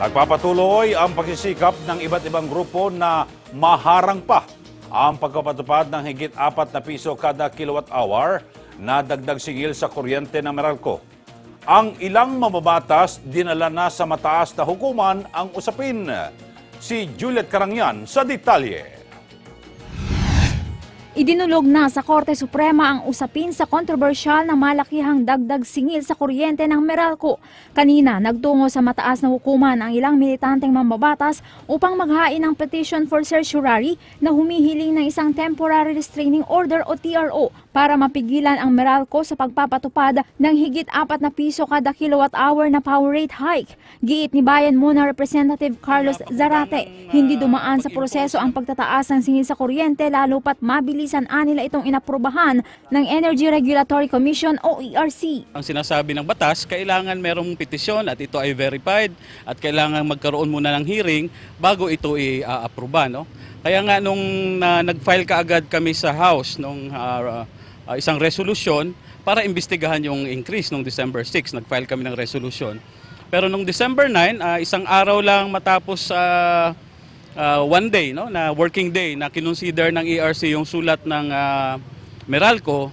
Nagpapatuloy ang pagsisikap ng iba't ibang grupo na maharang pa ang pagpapatupad ng higit 4 na piso kada kilowatt-hour na dagdag sigil sa kuryente ng Meralco. Ang ilang mababatas dinala na sa mataas na hukuman ang usapin. Si Juliet Carangyan sa detalye. Idinulog na sa Korte Suprema ang usapin sa kontrobersyal na malakihang dagdag singil sa kuryente ng Meralco. Kanina, nagtungo sa mataas na hukuman ang ilang militanteng mambabatas upang maghain ng petition for certiorari na humihiling ng isang temporary restraining order o TRO para mapigilan ang Meralco sa pagpapatupad ng higit 4 na piso kada kilowatt-hour na power rate hike. Giit ni Bayan Muna Representative Carlos Zarate, hindi dumaan sa proseso ang pagtataas ng singil sa kuryente lalo pat mabilisan nila itong inaprubahan ng Energy Regulatory Commission o ERC. Ang sinasabi ng batas, kailangan merong petisyon at ito ay verified at kailangan magkaroon muna ng hearing bago ito i-aproba. No? Kaya nga nung nag-file kaagad kami sa House nung isang resolution para imbestigahan yung increase nung December 6, nag-file kami ng resolution. Pero nung December 9, isang araw lang matapos one day, no, na working day na kinonsider ng ERC yung sulat ng Meralco,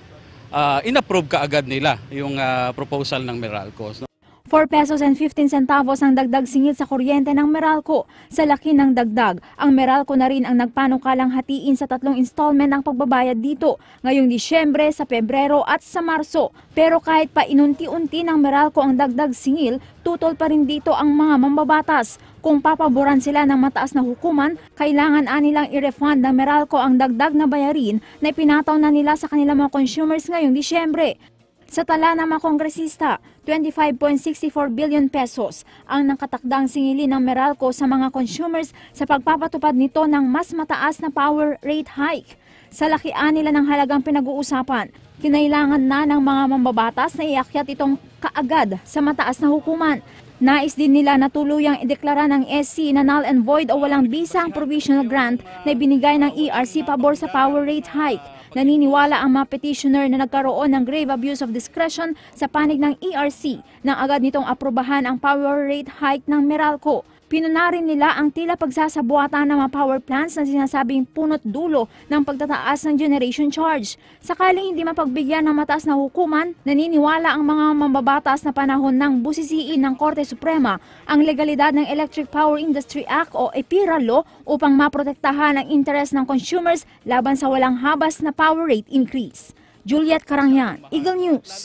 inapprove kaagad nila yung proposal ng Meralco. 4 pesos and 15 centavos ang dagdag singil sa kuryente ng Meralco. Sa laki ng dagdag, ang Meralco na rin ang nagpanukalang hatiin sa 3 installment ng pagbabayad dito, ngayong Disyembre, sa Pebrero at sa Marso. Pero kahit pa inunti-unti ng Meralco ang dagdag singil, tutol pa rin dito ang mga mambabatas. Kung papaboran sila ng mataas na hukuman, kailangan anilang i-refund ng Meralco ang dagdag na bayarin na ipinataw na nila sa kanilang mga consumers ngayong Disyembre. Sa tala ng mga kongresista, 25.64 billion pesos ang nakatakdang singilin ng Meralco sa mga consumers sa pagpapatupad nito ng mas mataas na power rate hike. Sa lakian nila ng halagang pinag-uusapan, kinailangan na ng mga mambabatas na iakyat itong kaagad sa mataas na hukuman. Nais din nila na tuluyang ideklara ng SC na null and void o walang bisang provisional grant na ibinigay ng ERC pabor sa power rate hike. Naniniwala ang mga petitioner na nagkaroon ng grave abuse of discretion sa panig ng ERC nang agad nitong aprobahan ang power rate hike ng Meralco. Pinuna rin nila ang tila pagsasabuatan ng mga power plants na sinasabing punot dulo ng pagtataas ng generation charge. Sakaling hindi mapagbigyan ng mataas na hukuman, naniniwala ang mga mambabatas na panahon ng busisiin ng Korte Suprema ang legalidad ng Electric Power Industry Act o EPIRA Law upang maprotektahan ang interes ng consumers laban sa walang habas na power rate increase. Juliet Carangyan, Eagle News.